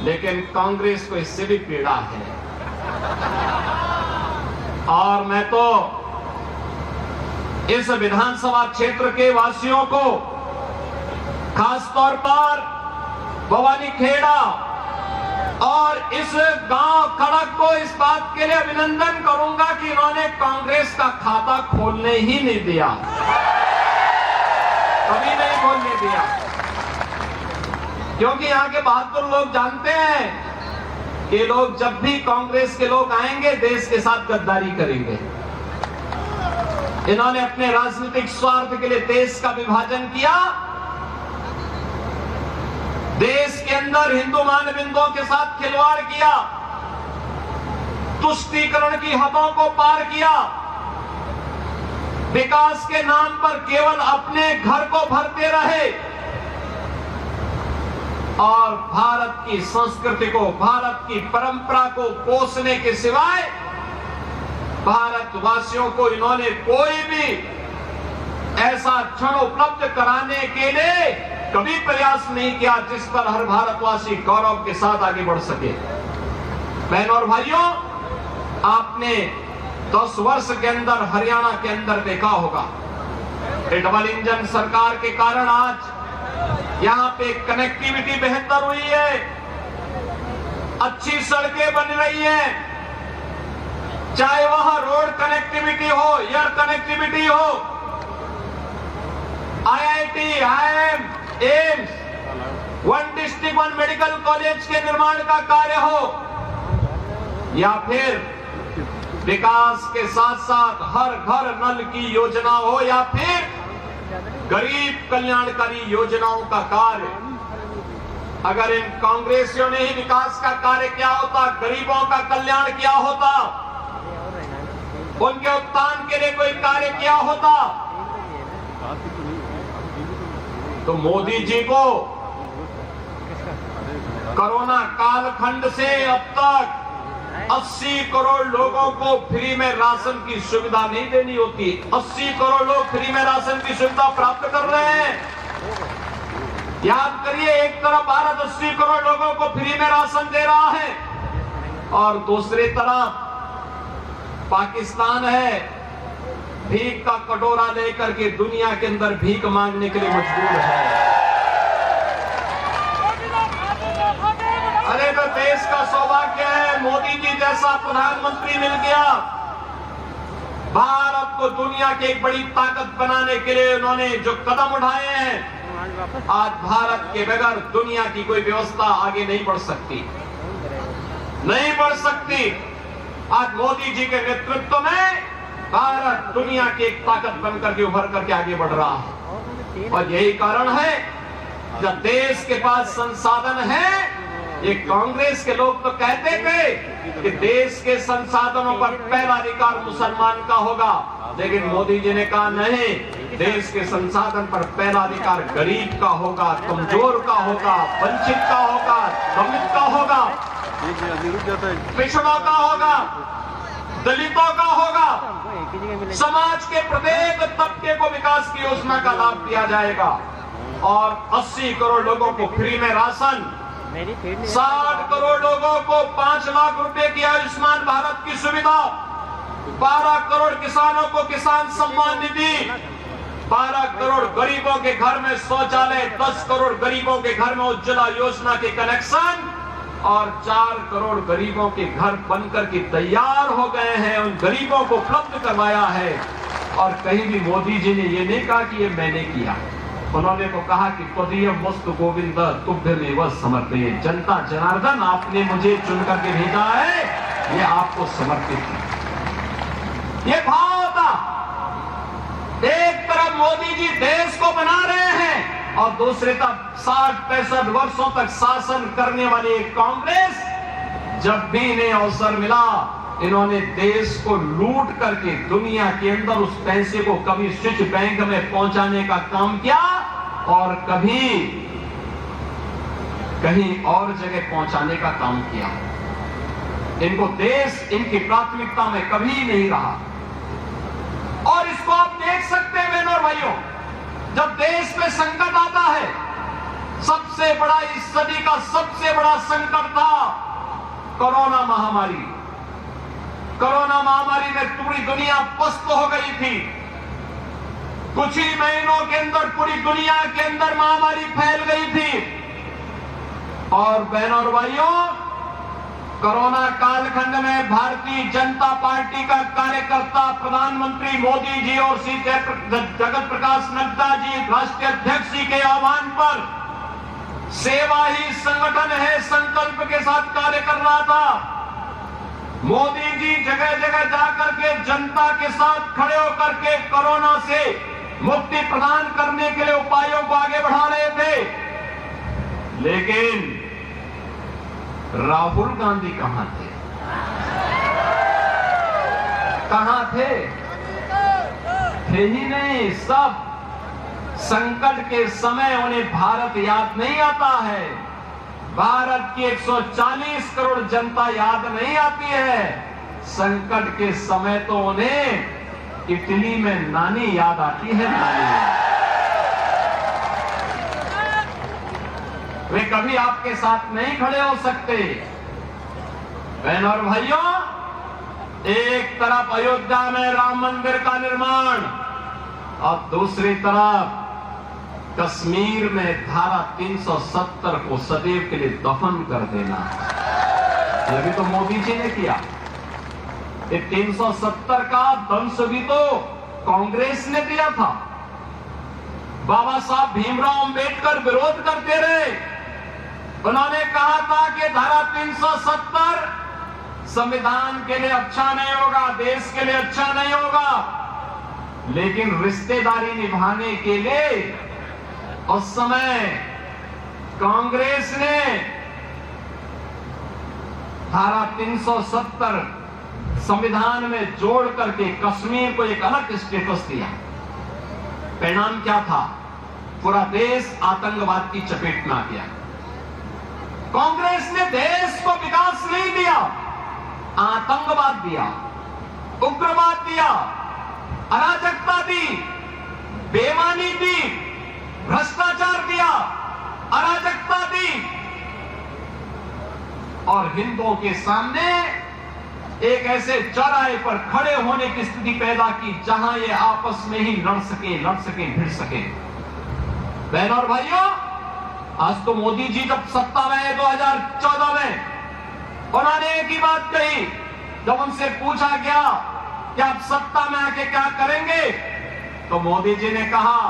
लेकिन कांग्रेस को इससे भी पीड़ा है। और मैं तो इस विधानसभा क्षेत्र के वासियों को, खासतौर पर भवानी खेड़ा और इस गांव खड़क को इस बात के लिए अभिनंदन करूंगा कि इन्होंने कांग्रेस का खाता खोलने ही नहीं दिया, कभी नहीं खोलने दिया। क्योंकि यहाँ के बहादुर लोग जानते हैं कि लोग जब भी कांग्रेस के लोग आएंगे देश के साथ गद्दारी करेंगे। इन्होंने अपने राजनीतिक स्वार्थ के लिए देश का विभाजन किया, देश के अंदर हिंदू मानविंदों के साथ खिलवाड़ किया, तुष्टीकरण की हदों को पार किया, विकास के नाम पर केवल अपने घर को भरते रहे और भारत की संस्कृति को, भारत की परंपरा को पोषने के सिवाय भारतवासियों को इन्होंने कोई भी ऐसा क्षण उपलब्ध कराने के लिए कभी प्रयास नहीं किया जिस पर हर भारतवासी गौरव के साथ आगे बढ़ सके। बहनों और भाइयों, आपने 10 वर्ष के अंदर हरियाणा के अंदर देखा होगा, डबल इंजन सरकार के कारण आज यहां पे कनेक्टिविटी बेहतर हुई है, अच्छी सड़कें बन रही हैं, चाहे वहां रोड कनेक्टिविटी हो, एयर कनेक्टिविटी हो, IIT, IIM, AIIMS, one district one medical college के निर्माण का कार्य हो, या फिर विकास के साथ साथ हर घर नल की योजना हो, या फिर गरीब कल्याणकारी योजनाओं का कार्य। अगर इन कांग्रेसियों ने ही विकास का कार्य किया होता, गरीबों का कल्याण किया होता, उनके उत्थान के लिए कोई कार्य किया होता, तो मोदी जी को कोरोना कालखंड से अब तक 80 करोड़ लोगों को फ्री में राशन की सुविधा नहीं देनी होती। 80 करोड़ लोग फ्री में राशन की सुविधा प्राप्त कर रहे हैं। याद करिए, एक तरफ भारत 80 करोड़ लोगों को फ्री में राशन दे रहा है और दूसरी तरफ पाकिस्तान है, भीख का कटोरा लेकर के दुनिया के अंदर भीख मांगने के लिए मजबूर है। अरे तो देश का सौभाग्य है, मोदी जी जैसा प्रधानमंत्री मिल गया। भारत को दुनिया की एक बड़ी ताकत बनाने के लिए उन्होंने जो कदम उठाए हैं, आज भारत के बगैर दुनिया की कोई व्यवस्था आगे नहीं बढ़ सकती, नहीं बढ़ सकती। आज मोदी जी के नेतृत्व में भारत दुनिया की एक ताकत बनकर के उभर करके आगे बढ़ रहा है। और यही कारण है, जब देश के पास संसाधन है, ये कांग्रेस के लोग तो कहते थे कि देश के संसाधनों पर पहला अधिकार मुसलमान का होगा, लेकिन मोदी जी ने कहा नहीं, देश के संसाधन पर पहला अधिकार गरीब का होगा, कमजोर का होगा, वंचित का होगा, दलित का होगा, पिछड़ों का होगा, दलितों का होगा। समाज के प्रत्येक तबके को विकास की योजना का लाभ दिया जाएगा और 80 करोड़ लोगों को फ्री में राशन, 60 करोड़ लोगों को 5 लाख रुपए की आयुष्मान भारत की सुविधा, 12 करोड़ किसानों को किसान सम्मान निधि, 12 करोड़ गरीबों के घर में शौचालय, 10 करोड़ गरीबों के घर में उज्ज्वला योजना के कनेक्शन और 4 करोड़ गरीबों के घर बनकर के तैयार हो गए हैं। उन गरीबों को उपलब्ध करवाया है। और कहीं भी मोदी जी ने ये नहीं कहा कि ये मैंने किया, उन्होंने तो कहा कि त्वदीयं वस्तु गोविंद तुभ्यमेव समर्पये। जनता जनार्दन, आपने मुझे चुन करके भेजा है, ये आपको समर्पित है। ये भाव था। एक तरफ मोदी जी देश को बना रहे हैं और दूसरे तरफ 60-65 वर्षों तक शासन करने वाली कांग्रेस, जब भी इन्हें अवसर मिला, इन्होंने देश को लूट करके दुनिया के अंदर उस पैसे को कभी स्विच बैंक में पहुंचाने का काम किया और कभी कहीं और जगह पहुंचाने का काम किया। इनको देश इनकी प्राथमिकता में कभी नहीं रहा। और इसको आप देख सकते हैं बहनों और भाइयों, जब देश में संकट आता है, सबसे बड़ा, इस सदी का सबसे बड़ा संकट था कोरोना महामारी। कोरोना महामारी में पूरी दुनिया पस्त हो गई थी। कुछ ही महीनों के अंदर पूरी दुनिया के अंदर महामारी फैल गई थी। और बहनों और भाइयों, कोरोना कालखंड में भारतीय जनता पार्टी का कार्यकर्ता प्रधानमंत्री मोदी जी और श्री जगत प्रकाश नड्डा जी राष्ट्रीय अध्यक्ष जी के आह्वान पर सेवा ही संगठन है संकल्प के साथ कार्य कर रहा था। मोदी जी जगह जगह जाकर के जनता के साथ खड़े होकर के कोरोना से मुक्ति प्रदान करने के लिए उपायों को आगे बढ़ा रहे थे। लेकिन राहुल गांधी कहां थे? कहां थे? थे ही नहीं। सब संकट के समय उन्हें भारत याद नहीं आता है। भारत की 140 करोड़ जनता याद नहीं आती है। संकट के समय तो उन्हें इटली में नानी याद आती है। नानी, वे कभी आपके साथ नहीं खड़े हो सकते। बहनों और भाइयों, एक तरफ अयोध्या में राम मंदिर का निर्माण और दूसरी तरफ कश्मीर में धारा 370 को सदैव के लिए दफन कर देना। यह भी तो मोदी जी ने किया। ये 370 का दंश भी तो कांग्रेस ने दिया था। बाबा साहब भीमराव अंबेडकर विरोध करते रहे। उन्होंने कहा था कि धारा 370 संविधान के लिए अच्छा नहीं होगा, देश के लिए अच्छा नहीं होगा। लेकिन रिश्तेदारी निभाने के लिए उस समय कांग्रेस ने धारा 370 संविधान में जोड़ करके कश्मीर को एक अलग स्टेटस दिया। परिणाम क्या था? पूरा देश आतंकवाद की चपेट में आ गया। कांग्रेस ने देश को विकास नहीं दिया, आतंकवाद दिया, उग्रवाद दिया, अराजकता दी, बेईमानी दी, भ्रष्टाचार दिया, अराजकता दी और हिंदुओं के सामने एक ऐसे चौराहे पर खड़े होने की स्थिति पैदा की जहां ये आपस में ही लड़ सके, भिड़ सके। बहनों और भाइयों, आज तो मोदी जी जब सत्ता में है 2014 में, उन्होंने एक ही बात कही। जब उनसे पूछा गया कि आप सत्ता में आके क्या करेंगे, तो मोदी जी ने कहा